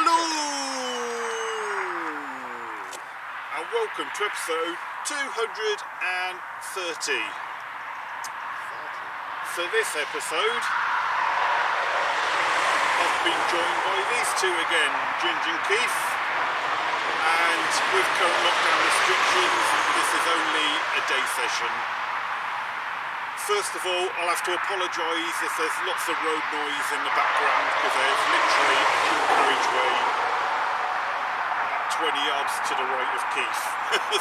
Hello and welcome to episode 230. For this episode I've been joined by these two again, Ginge and Keith, and with current lockdown restrictions this is only a day session. First of all, I'll have to apologise if there's lots of road noise in the background because there's literally a dual carriageway 20 yards to the right of Keith.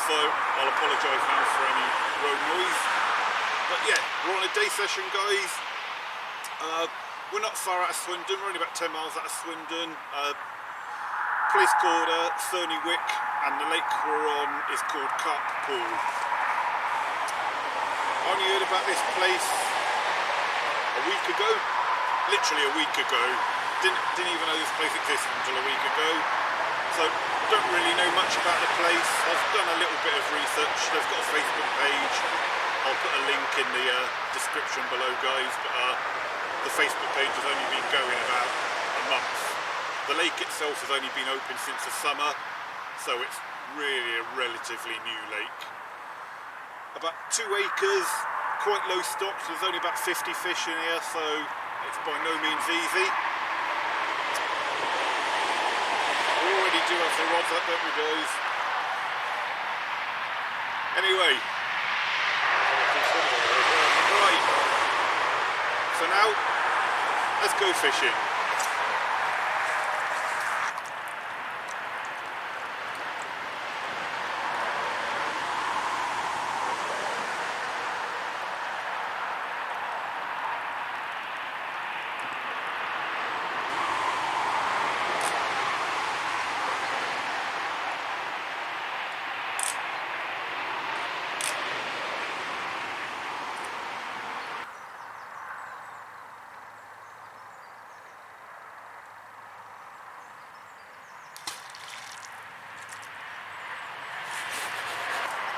So I'll apologise now for any road noise. But yeah, we're on a day session, guys. We're not far out of Swindon, we're only about 10 miles out of Swindon. Place called Cerney Wick, and the lake we're on is called Carp. I only heard about this place a week ago, literally a week ago. Didn't even know this place existed until a week ago. So don't really know much about the place. I've done a little bit of research. They've got a Facebook page. I'll put a link in the description below, guys. But the Facebook page has only been going about a month. The lake itself has only been open since the summer, so it's really a relatively new lake. About 2 acres, quite low stock, there's only about 50 fish in here, so it's by no means easy. We already do have the rods up, don't we, guys? Anyway, right, so now, let's go fishing.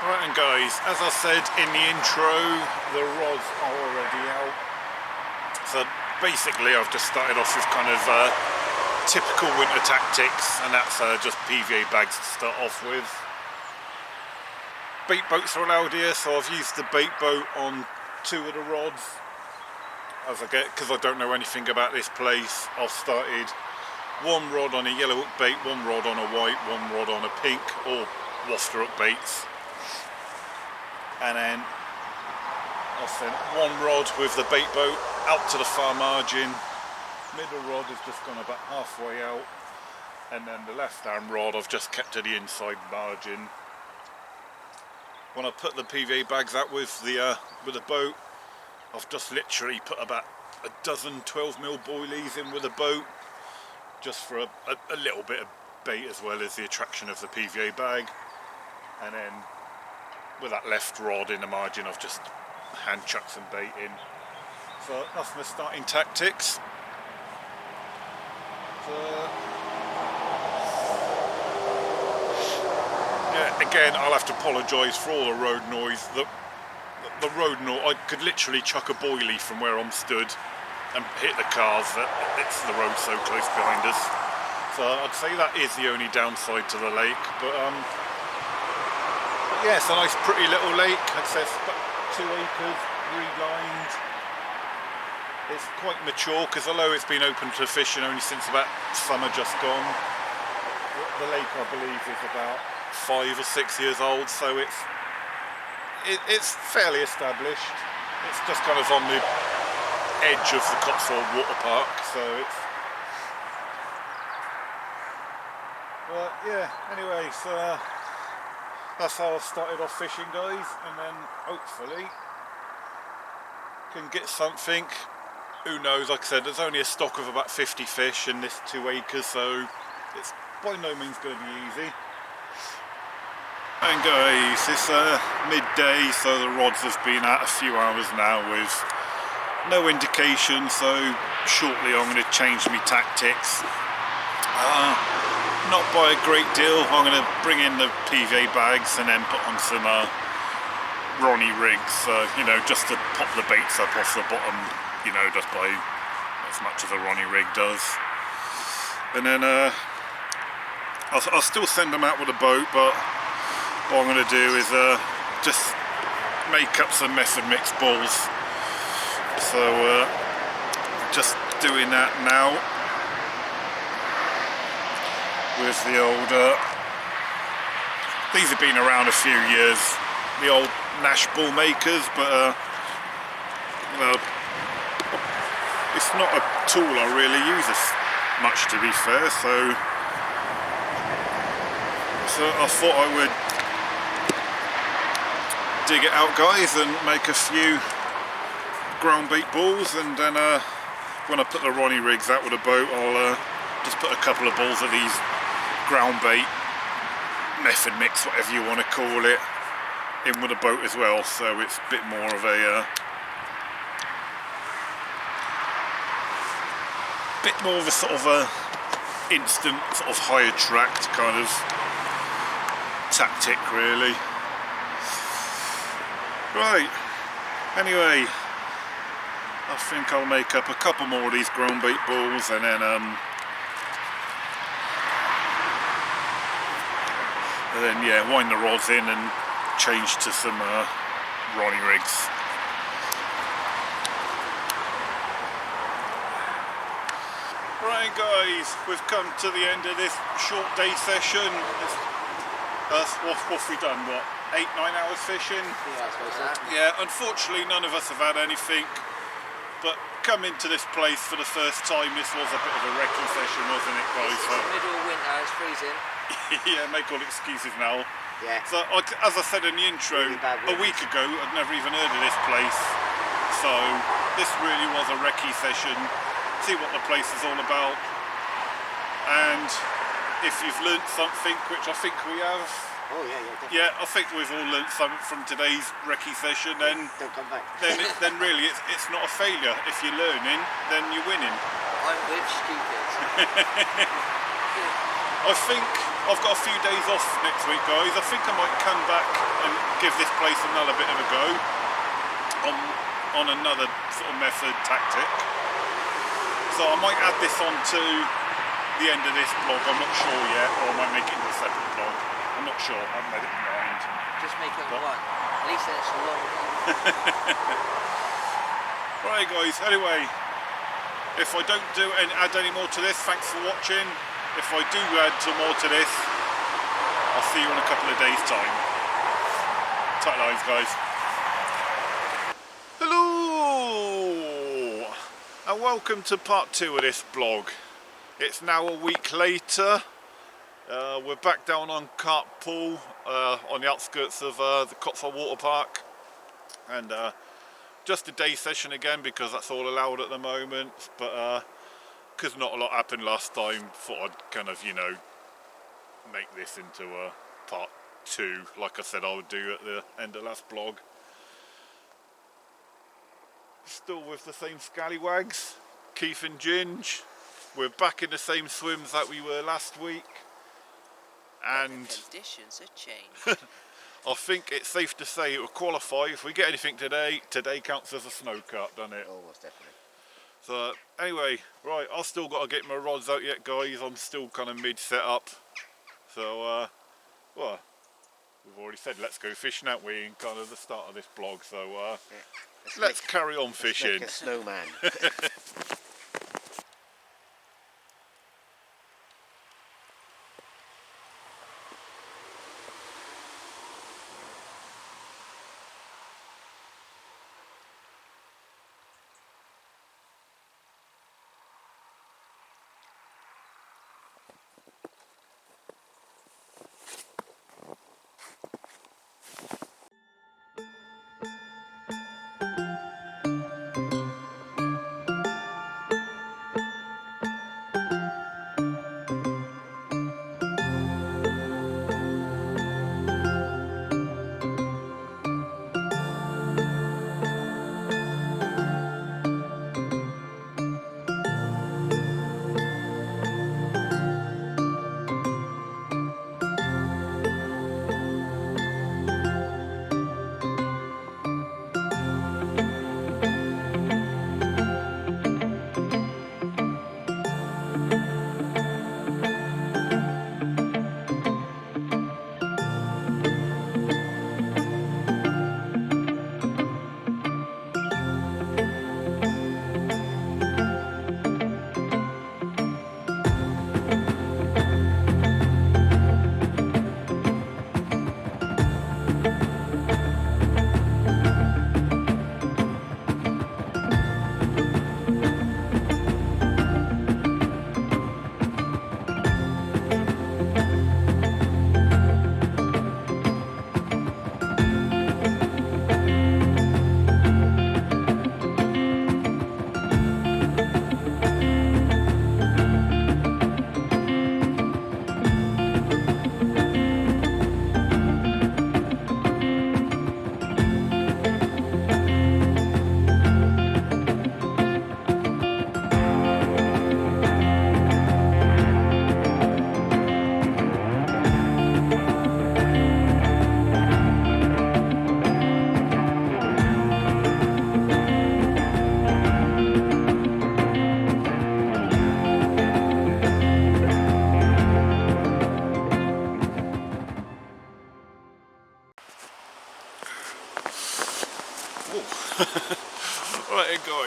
Right, and guys, as I said in the intro, the rods are already out. So basically I've just started off with kind of typical winter tactics, and that's just PVA bags to start off with. Bait boats are allowed here, so I've used the bait boat on 2 of the rods. Because I don't know anything about this place, I've started 1 rod on a yellow hook bait, 1 rod on a white, 1 rod on a pink, or wafter hook baits. And then I'll send 1 rod with the bait boat out to the far margin. Middle rod has just gone about halfway out, and then the left hand rod I've just kept to the inside margin. When I put the PVA bags out with the boat, I've just literally put about a dozen 12mm boilies in with the boat, just for a little bit of bait as well as the attraction of the PVA bag. And then with that left rod in the margin, I've just hand chucked some bait in. So that's my starting tactics. So, yeah, again, I'll have to apologise for all the road noise. The road noise, I could literally chuck a boilie from where I'm stood and hit the cars. It's the road so close behind us. So I'd say that is the only downside to the lake. But yeah, it's a nice pretty little lake. I'd say it's about 2 acres, reed-lined. It's quite mature because although it's been open to fishing only since about summer just gone, the lake I believe is about 5 or 6 years old, so it's fairly established. It's just kind of on the edge of the Cotswold waterpark, so it's... But yeah, anyway, so that's how I started off fishing, guys, and then hopefully can get something. Who knows, like I said, there's only a stock of about 50 fish in this 2 acres, so it's by no means going to be easy. And guys, it's midday, so the rods have been out a few hours now with no indication, so shortly I'm going to change my tactics. Not by a great deal. I'm going to bring in the PVA bags and then put on some Ronnie rigs, you know, just to pop the baits up off the bottom, you know, just by as much as a Ronnie rig does. And then I'll still send them out with a boat, but what I'm going to do is just make up some method mix balls. So just doing that now with the old these have been around a few years, the old Nash ball makers, but well, it's not a tool I really use as much, to be fair, so I thought I would dig it out, guys, and make a few ground bait balls, and then when I put the Ronnie rigs out with a boat, I'll just put a couple of balls of these ground bait method mix, whatever you want to call it, in with a boat as well, so it's a bit more of a sort of a instant sort of high attract kind of tactic, really. Right, anyway, I think I'll make up a couple more of these ground bait balls, and then yeah, wind the rods in and change to some Ronnie rigs. Right guys, we've come to the end of this short day session. What have we done? What, 8-9 hours fishing? Yeah, I suppose so. Yeah, unfortunately none of us have had anything, but coming to this place for the first time, this was a bit of a recce session, wasn't it, guys? It's the middle of winter, it's freezing. Yeah, make all excuses now. Yeah. So, as I said in the intro, a week ago, I'd never even heard of this place. So, this really was a recce session. See what the place is all about. And if you've learnt something, which I think we have. Oh yeah, definitely. Yeah, I think we've all learnt something from today's recce session. Then, don't come back. then really, it's not a failure. If you're learning, then you're winning. I'm with stupid. I think I've got a few days off next week, guys. I think I might come back and give this place another bit of a go on another sort of method tactic. So I might add this on to the end of this vlog. I'm not sure yet, or I might make it into a separate vlog. I'm not sure. I haven't made it in mind. Just make it one. At least then it's a long one. Right, guys. Anyway, if I don't add any more to this, thanks for watching. If I do add some more to this, I'll see you in a couple of days' time. Tight lines, guys. Hello, and welcome to part 2 of this vlog. It's now a week later. We're back down on Carp Pool, on the outskirts of the Cotswold waterpark, and just a day session again because that's all allowed at the moment. But because not a lot happened last time, thought I'd kind of, you know, make this into a part 2, like I said I would do at the end of last vlog. Still with the same scallywags, Keith and Ginge. We're back in the same swims that we were last week, and the conditions have changed. I think it's safe to say it will qualify. If we get anything today counts as a snow cut, doesn't it? Oh, most definitely. So anyway, right, I've still got to get my rods out yet, guys. I'm still kind of mid setup. So well, we've already said let's go fishing, haven't we, in kind of the start of this vlog. So yeah, let's carry on fishing. Like a snowman.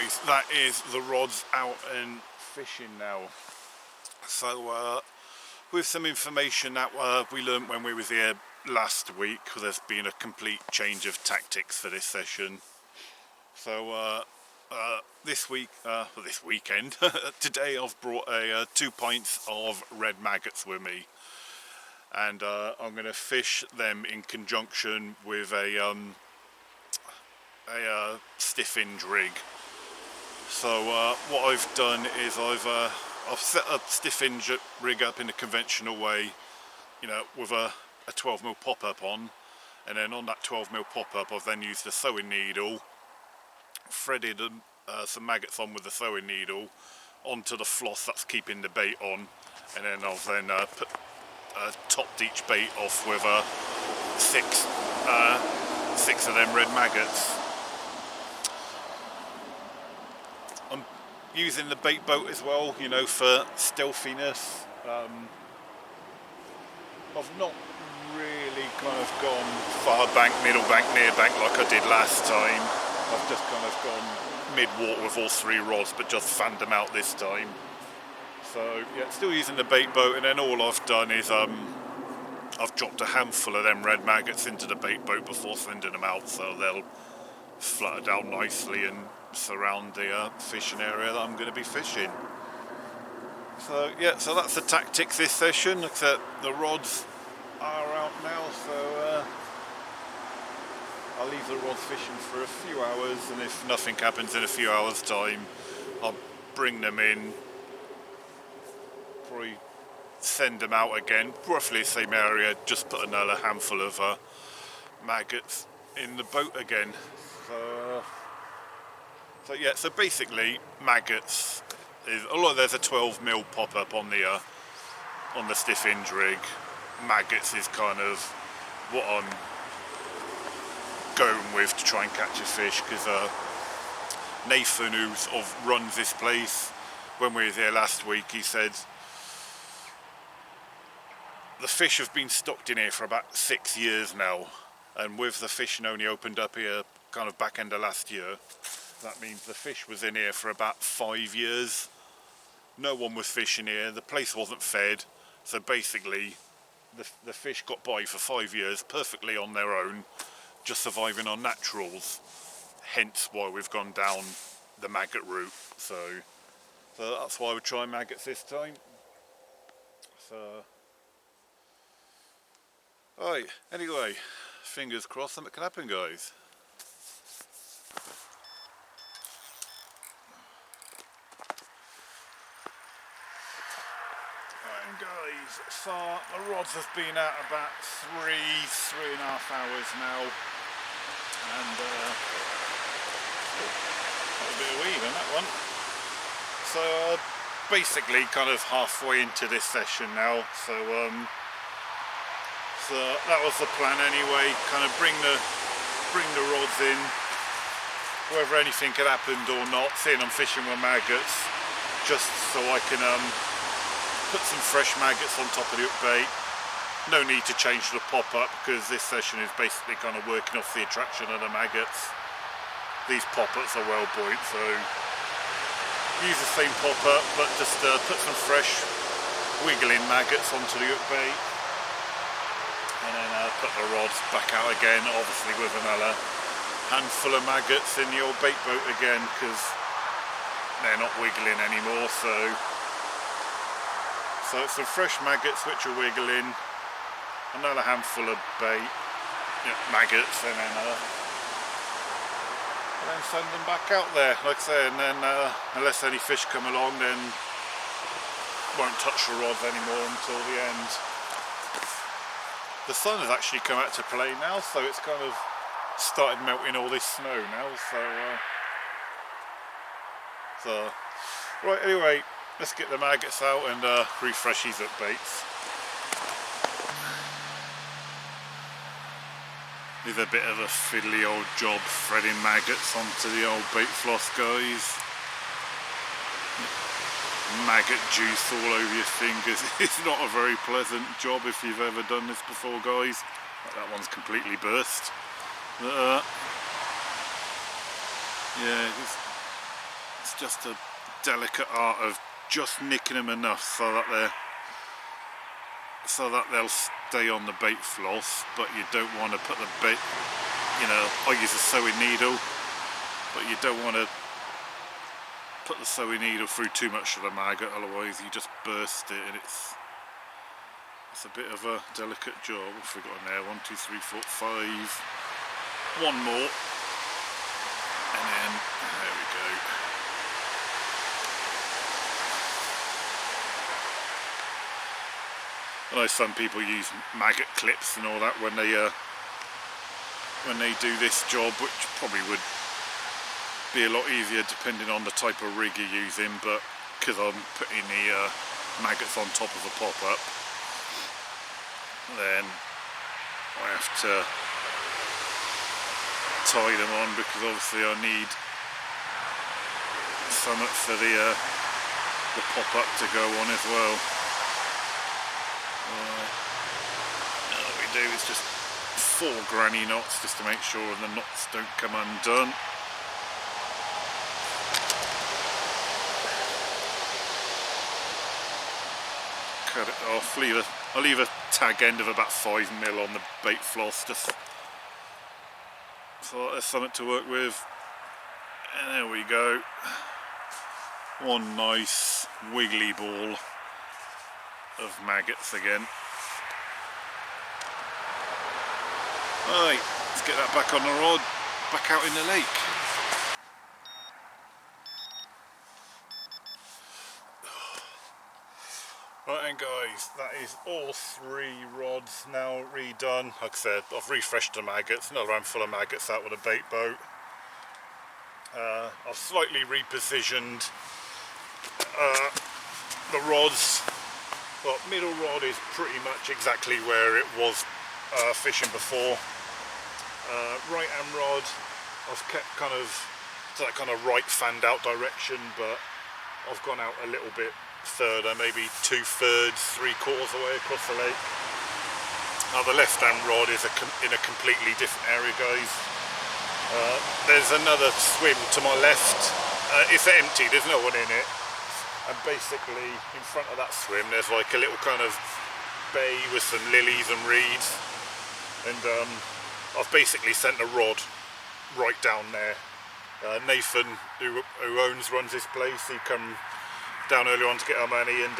guys, that is the rods out and fishing now. So with some information that we learnt when we was here last week, there's been a complete change of tactics for this session. So this weekend, today I've brought 2 pints of red maggots with me, and I'm going to fish them in conjunction with a stiff-inge rig. So what I've done is I've set a stiff-inge rig up in the conventional way, you know, with a 12mm pop-up on, and then on that 12mm pop-up I've then used a sewing needle, threaded some maggots on with the sewing needle onto the floss that's keeping the bait on, and then I've then topped each bait off with six of them red maggots. I'm using the bait boat as well, you know, for stealthiness. I've not really kind of gone far bank, middle bank, near bank like I did last time. I've just kind of gone mid-water with all 3 rods, but just fanned them out this time. So yeah, still using the bait boat, and then all I've done is I've dropped a handful of them red maggots into the bait boat before sending them out, so they'll flutter down nicely and surround the fishing area that I'm going to be fishing. So yeah, so that's the tactics this session, except the rods are out now, so I'll leave the rods fishing for a few hours, and if nothing happens in a few hours time, I'll bring them in, probably send them out again, roughly the same area, just put another handful of maggots in the boat again. So yeah, so basically maggots is, although there's a 12mm pop-up on the stiff-inge rig, maggots is kind of what I'm going with to try and catch a fish, because Nathan, who sort of runs this place, when we were there last week, he said the fish have been stocked in here for about 6 years now, and with the fishing only opened up here kind of back end of last year, that means the fish was in here for about 5 years. No one was fishing here, the place wasn't fed, so basically the fish got by for 5 years perfectly on their own, just surviving on naturals, hence why we've gone down the maggot route. So that's why we're trying maggots this time. So right, anyway, fingers crossed something can happen, guys. Right, guys, so the rods have been out about 3.5 hours now, and got a bit of weed on that one. So basically kind of halfway into this session now, so that was the plan anyway, kind of bring the rods in, whether anything had happened or not, seeing I'm fishing with maggots, just so I can put some fresh maggots on top of the hook bait. No need to change the pop-up, because this session is basically kind of working off the attraction of the maggots. These pop-ups are well buoyed, so use the same pop-up, but just put some fresh wiggling maggots onto the hook bait, and then put the rods back out again, obviously with another handful of maggots in the old bait boat again, because they're not wiggling anymore. So it's some fresh maggots which are wiggling, another handful of bait, maggots, and then send them back out there, like I say, and then unless any fish come along, then won't touch the rods anymore until the end. The sun has actually come out to play now, so it's kind of started melting all this snow now, so right, anyway, let's get the maggots out and refresh these up baits. It's a bit of a fiddly old job threading maggots onto the old bait floss, guys. Maggot juice all over your fingers. It's not a very pleasant job if you've ever done this before, guys. That one's completely burst. Yeah, It's just a delicate art of just nicking them enough so that they'll stay on the bait floss, but you don't want to put the bait, you know, I use a sewing needle, but you don't want to put the sewing needle through too much of the maggot, otherwise you just burst it, and it's a bit of a delicate job. What have we got in there? 1, 2, 3, 4, 5. One more, and then there we go. I know some people use maggot clips and all that when they do this job, which probably would be a lot easier depending on the type of rig you're using, but because I'm putting the maggots on top of a pop-up, then I have to tie them on, because obviously I need something for the pop-up to go on as well. All we do is just 4 granny knots just to make sure the knots don't come undone. Cut it off. I'll leave a tag end of about 5mm on the bait floss, just so there's something to work with. And there we go. One nice wiggly ball of maggots again. Right, let's get that back on the rod, back out in the lake. Right then guys, that is all 3 rods now redone. Like I said, I've refreshed the maggots, another handful of maggots out with a bait boat. I've slightly repositioned the rods. But middle rod is pretty much exactly where it was fishing before. Right hand rod, I've kept kind of to that kind of right fanned out direction, but I've gone out a little bit further, maybe 2/3, 3/4 away across the lake. Now the left hand rod is in a completely different area, guys. There's another swim to my left. It's empty, there's no one in it. And basically in front of that swim there's like a little kind of bay with some lilies and reeds, and I've basically sent a rod right down there. Nathan, who runs this place, he come down earlier on to get our money, and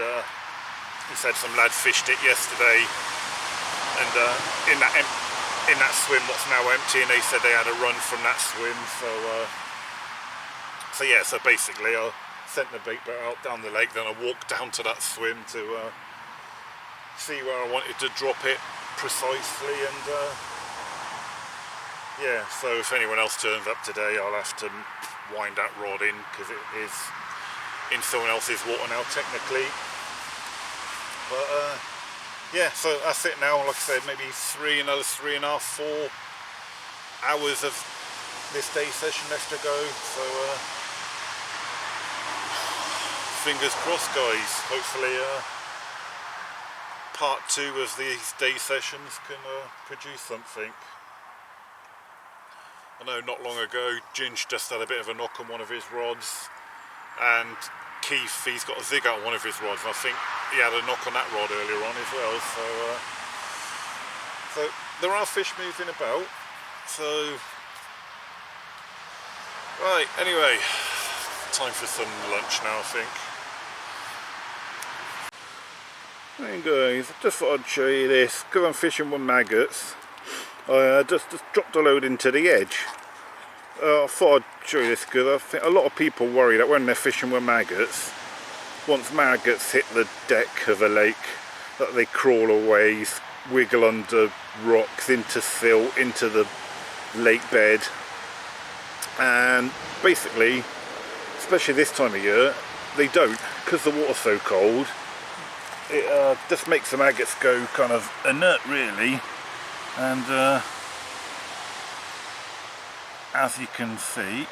he said some lad fished it yesterday, and in that swim that's now empty, and they said they had a run from that swim, so yeah, so basically I sent the bait boat out down the lake, then I walked down to that swim to see where I wanted to drop it precisely, and yeah, so if anyone else turns up today, I'll have to wind that rod in, because it is in someone else's water now technically. But yeah, so that's it now. Like I said, maybe another 3.5, 4 hours of this day session left to go, so fingers crossed guys, hopefully part 2 of these day sessions can produce something. I know not long ago Ginge just had a bit of a knock on one of his rods, and Keith, he's got a zig out on one of his rods, and I think he had a knock on that rod earlier on as well, so there are fish moving about. So right, anyway, time for some lunch now, I think. Hey guys, I just thought I'd show you this, because I'm fishing with maggots. I just dropped a load into the edge. I thought I'd show you this because I think a lot of people worry that when they're fishing with maggots, once maggots hit the deck of a lake, that they crawl away, wiggle under rocks, into silt, into the lake bed, and basically, especially this time of year, they don't, because the water's so cold. It just makes the maggots go kind of inert really, and as you can see,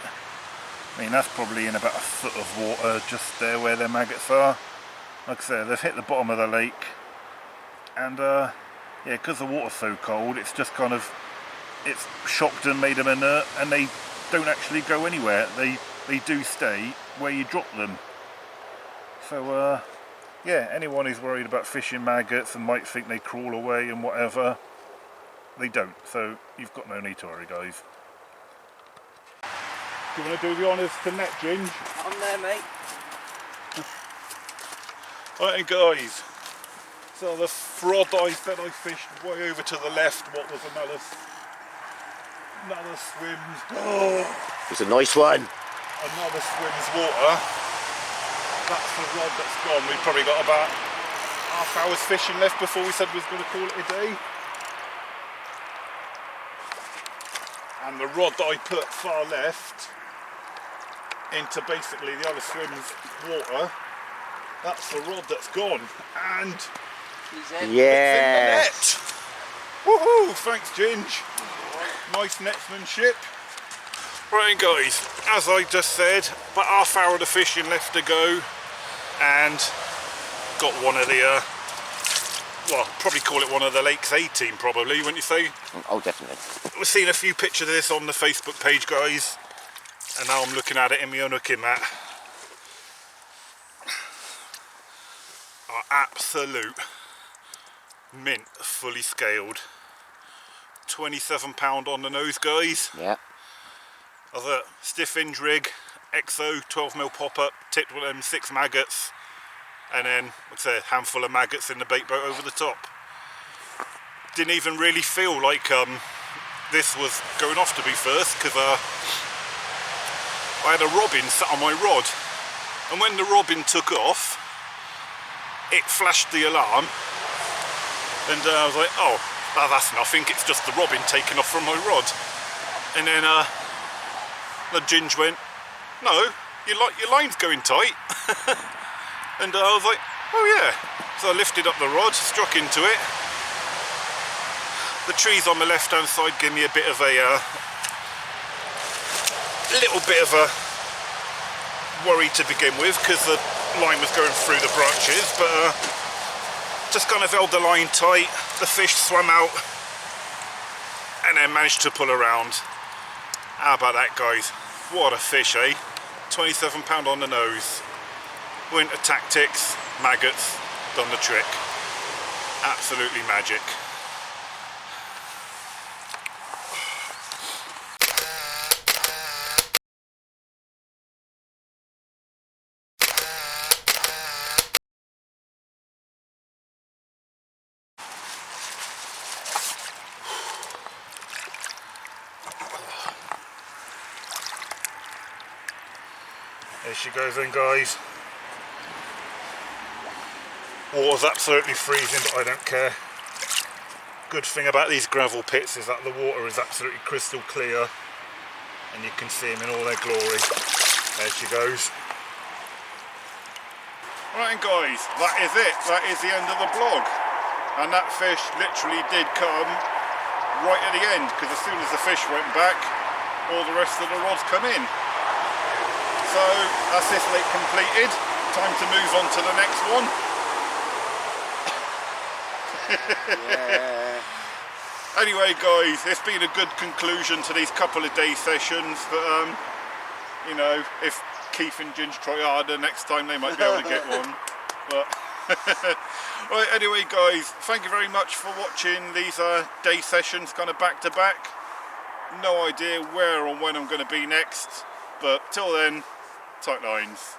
I mean that's probably in about a foot of water just there where their maggots are. Like I said, they've hit the bottom of the lake, and yeah, because the water's so cold, it's just kind of, it's shocked and made them inert, and they don't actually go anywhere. They do stay, where you drop them. So yeah, anyone who's worried about fishing maggots and might think they crawl away and whatever, they don't, so you've got no need to worry, guys. Do you want to do the honours to net, Ginge? I'm there, mate. Right guys, so the rod that I fished way over to the left, what was another swim. Oh, it's a nice one. another swim's water. That's the rod that's gone. We've probably got about half hour's fishing left before we said we was going to call it a day. And the rod that I put far left into basically the other swim's water, that's the rod that's gone. And yeah, it's in the net. Woohoo! Thanks, Ginge. Nice netsmanship. Right guys, as I just said, about half hour of the fishing left to go, and got one of the well, probably call it one of the Lakes A team, probably, wouldn't you say? oh definitely. We've seen a few pictures of this on the Facebook page, guys, and now I'm looking at it in my own hooking mat. Are absolute mint, fully scaled. £27 on the nose, guys. Yeah. Of a stiff hinge rig, XO 12mm pop-up, tipped with them 6 maggots, and then what's a handful of maggots in the bait boat over the top. Didn't even really feel like this was going off to be first, because I had a robin sat on my rod, and when the robin took off, it flashed the alarm, and I was like, oh, that's nothing, it's just the robin taking off from my rod. And then the Ginge went, no, your line's going tight. And I was like, oh yeah. So I lifted up the rod, struck into it. The trees on the left hand side gave me a bit of a little bit of a worry to begin with, because the line was going through the branches, but just kind of held the line tight. The fish swam out and then managed to pull around. How about that, guys? What a fish, eh? £27 on the nose. Winter tactics, maggots, done the trick. Absolutely magic. There she goes then, guys. Water's absolutely freezing, but I don't care. Good thing about these gravel pits is that the water is absolutely crystal clear, and you can see them in all their glory. There she goes. Right guys, that is it. That is the end of the vlog. And that fish literally did come right at the end, because as soon as the fish went back, all the rest of the rods come in. So that's this lake completed. Time to move on to the next one. Yeah. Anyway guys, it's been a good conclusion to these couple of day sessions, but you know, if Keith and Ginge try harder next time, they might be able to get one. But right, anyway guys, thank you very much for watching these day sessions kind of back to back. No idea where or when I'm going to be next, but till then, tight lines.